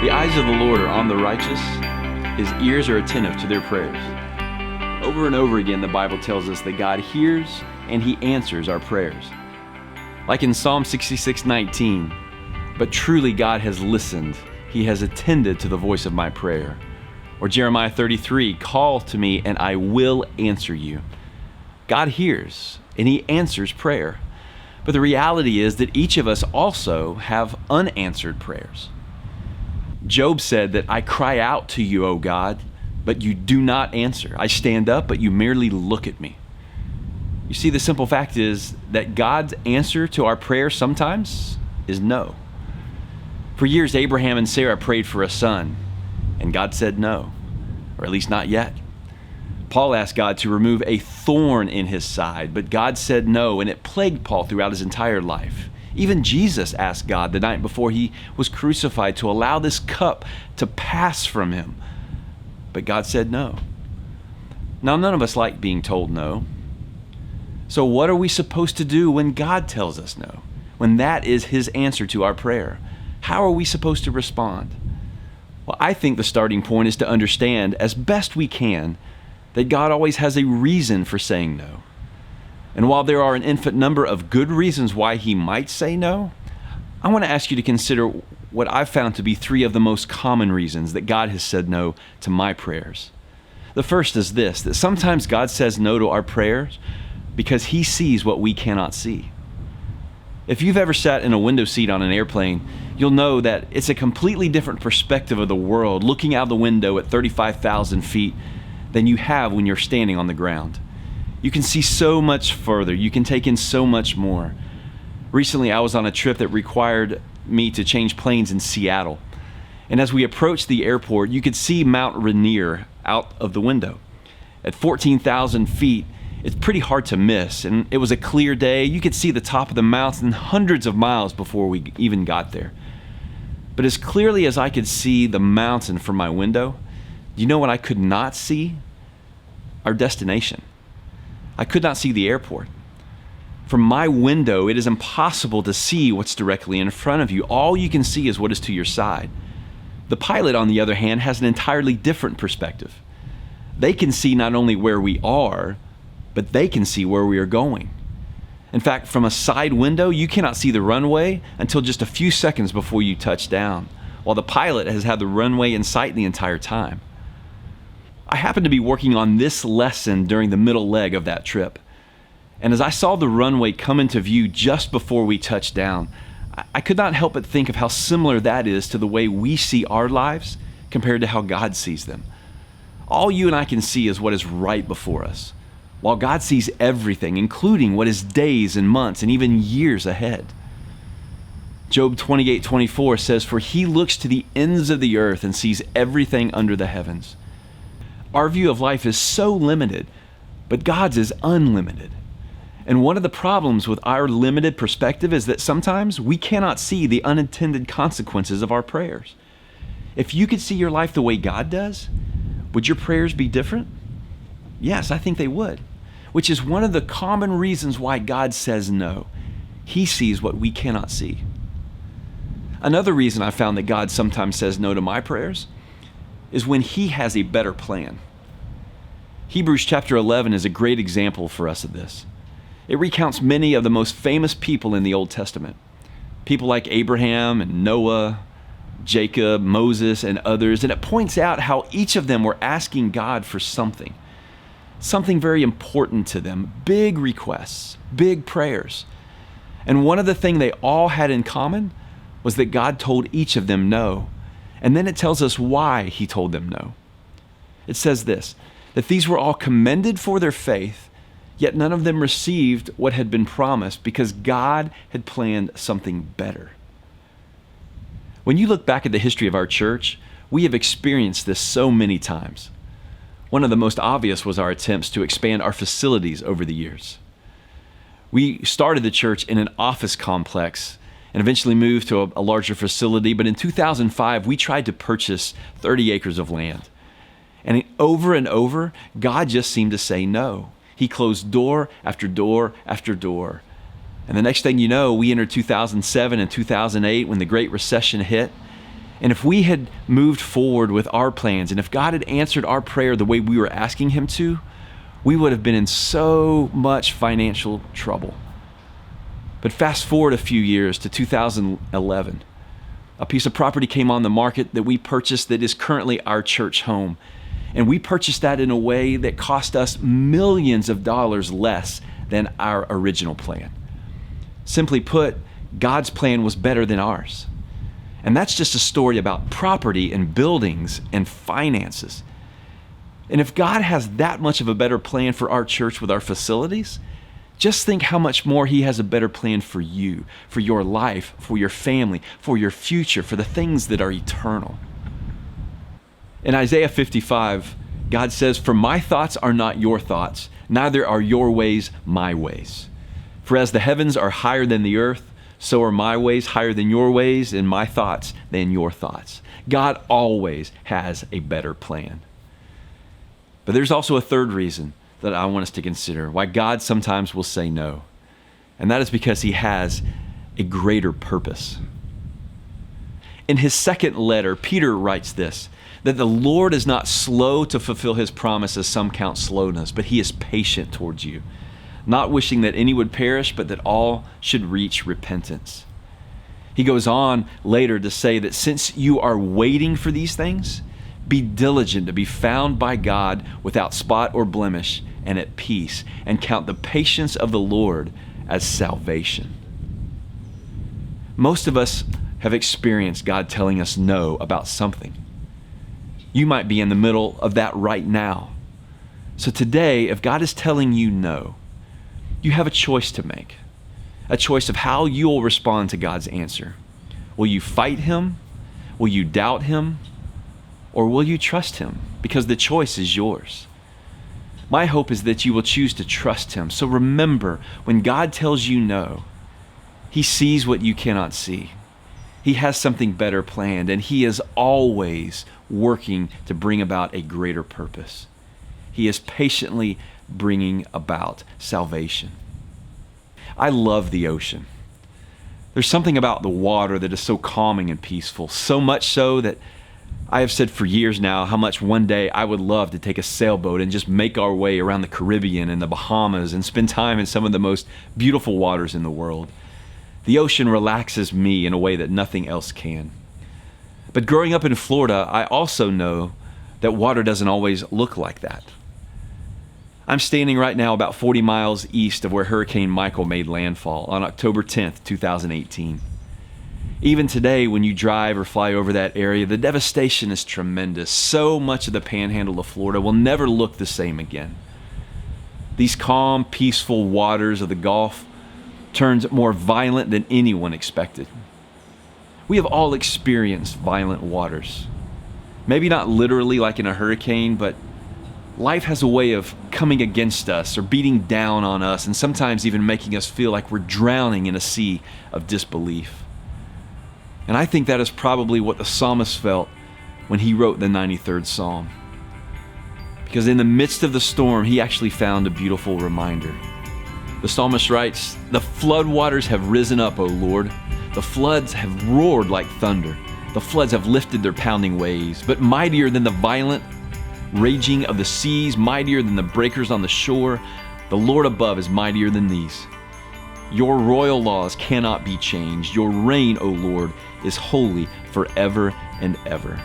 The eyes of the Lord are on the righteous. His ears are attentive to their prayers. Over and over again, the Bible tells us that God hears and He answers our prayers. Like in Psalm 66:19, but truly God has listened. He has attended to the voice of my prayer. Or Jeremiah 33, call to me and I will answer you. God hears and He answers prayer. But the reality is that each of us also have unanswered prayers. Job said that I cry out to you, O God, but you do not answer. I stand up, but you merely look at me. You see, the simple fact is that God's answer to our prayer sometimes is no. For years, Abraham and Sarah prayed for a son, and God said no, or at least not yet. Paul asked God to remove a thorn in his side, but God said no, and it plagued Paul throughout his entire life. Even Jesus asked God the night before He was crucified to allow this cup to pass from Him, but God said no. Now, none of us like being told no. So what are we supposed to do when God tells us no? When that is His answer to our prayer? How are we supposed to respond? Well, I think the starting point is to understand as best we can that God always has a reason for saying no. And while there are an infinite number of good reasons why He might say no, I want to ask you to consider what I've found to be 3 of the most common reasons that God has said no to my prayers. The first is this, that sometimes God says no to our prayers because He sees what we cannot see. If you've ever sat in a window seat on an airplane, you'll know that it's a completely different perspective of the world looking out the window at 35,000 feet than you have when you're standing on the ground. You can see so much further. You can take in so much more. Recently, I was on a trip that required me to change planes in Seattle. And as we approached the airport, you could see Mount Rainier out of the window. At 14,000 feet, it's pretty hard to miss. And it was a clear day. You could see the top of the mountain hundreds of miles before we even got there. But as clearly as I could see the mountain from my window, you know what I could not see? Our destination. I could not see the airport. From my window, it is impossible to see what's directly in front of you. All you can see is what is to your side. The pilot, on the other hand, has an entirely different perspective. They can see not only where we are, but they can see where we are going. In fact, from a side window, you cannot see the runway until just a few seconds before you touch down, while the pilot has had the runway in sight the entire time. I happened to be working on this lesson during the middle leg of that trip. And as I saw the runway come into view just before we touched down, I could not help but think of how similar that is to the way we see our lives compared to how God sees them. All you and I can see is what is right before us, while God sees everything, including what is days and months and even years ahead. Job 28:24 says, "For He looks to the ends of the earth and sees everything under the heavens." Our view of life is so limited, but God's is unlimited. And one of the problems with our limited perspective is that sometimes we cannot see the unintended consequences of our prayers. If you could see your life the way God does, would your prayers be different? Yes, I think they would, which is one of the common reasons why God says no. He sees what we cannot see. Another reason I found that God sometimes says no to my prayers is when He has a better plan. Hebrews chapter 11 is a great example for us of this. It recounts many of the most famous people in the Old Testament. People like Abraham and Noah, Jacob, Moses, and others. And it points out how each of them were asking God for something very important to them. Big requests, big prayers. And one of the things they all had in common was that God told each of them no. And then it tells us why He told them no. It says this, that these were all commended for their faith, yet none of them received what had been promised because God had planned something better. When you look back at the history of our church, we have experienced this so many times. One of the most obvious was our attempts to expand our facilities over the years. We started the church in an office complex and eventually moved to a larger facility. But in 2005, we tried to purchase 30 acres of land. And over, God just seemed to say no. He closed door after door after door. And the next thing you know, we entered 2007 and 2008 when the Great Recession hit. And if we had moved forward with our plans, and if God had answered our prayer the way we were asking him to, we would have been in so much financial trouble. But fast forward a few years to 2011. A piece of property came on the market that we purchased that is currently our church home. And we purchased that in a way that cost us millions of dollars less than our original plan. Simply put, God's plan was better than ours. And that's just a story about property and buildings and finances. And if God has that much of a better plan for our church with our facilities, just think how much more he has a better plan for you, for your life, for your family, for your future, for the things that are eternal. In Isaiah 55, God says, "For my thoughts are not your thoughts, neither are your ways my ways. For as the heavens are higher than the earth, so are my ways higher than your ways, and my thoughts than your thoughts." God always has a better plan. But there's also a third reason that I want us to consider why God sometimes will say no. And that is because he has a greater purpose. In his second letter, Peter writes this, that the Lord is not slow to fulfill his promise, as some count slowness, but he is patient towards you, not wishing that any would perish, but that all should reach repentance. He goes on later to say that since you are waiting for these things, be diligent to be found by God without spot or blemish and at peace, and count the patience of the Lord as salvation. Most of us have experienced God telling us no about something. You might be in the middle of that right now. So today, if God is telling you no, you have a choice to make, a choice of how you'll respond to God's answer. Will you fight him? Will you doubt him? Or will you trust him? Because the choice is yours. My hope is that you will choose to trust him. So remember, when God tells you no, he sees what you cannot see. He has something better planned, and he is always working to bring about a greater purpose. He is patiently bringing about salvation. I love the ocean. There's something about the water that is so calming and peaceful, so much so that I have said for years now how much one day I would love to take a sailboat and just make our way around the Caribbean and the Bahamas and spend time in some of the most beautiful waters in the world. The ocean relaxes me in a way that nothing else can. But growing up in Florida, I also know that water doesn't always look like that. I'm standing right now about 40 miles east of where Hurricane Michael made landfall on October 10th, 2018. Even today, when you drive or fly over that area, the devastation is tremendous. So much of the panhandle of Florida will never look the same again. These calm, peaceful waters of the Gulf turned more violent than anyone expected. We have all experienced violent waters. Maybe not literally like in a hurricane, but life has a way of coming against us or beating down on us, and sometimes even making us feel like we're drowning in a sea of disbelief. And I think that is probably what the psalmist felt when he wrote the 93rd Psalm. Because in the midst of the storm, he actually found a beautiful reminder. The psalmist writes, "The floodwaters have risen up, O Lord. The floods have roared like thunder. The floods have lifted their pounding waves. But mightier than the violent raging of the seas, mightier than the breakers on the shore, the Lord above is mightier than these. Your royal laws cannot be changed. Your reign, O Lord, is holy forever and ever."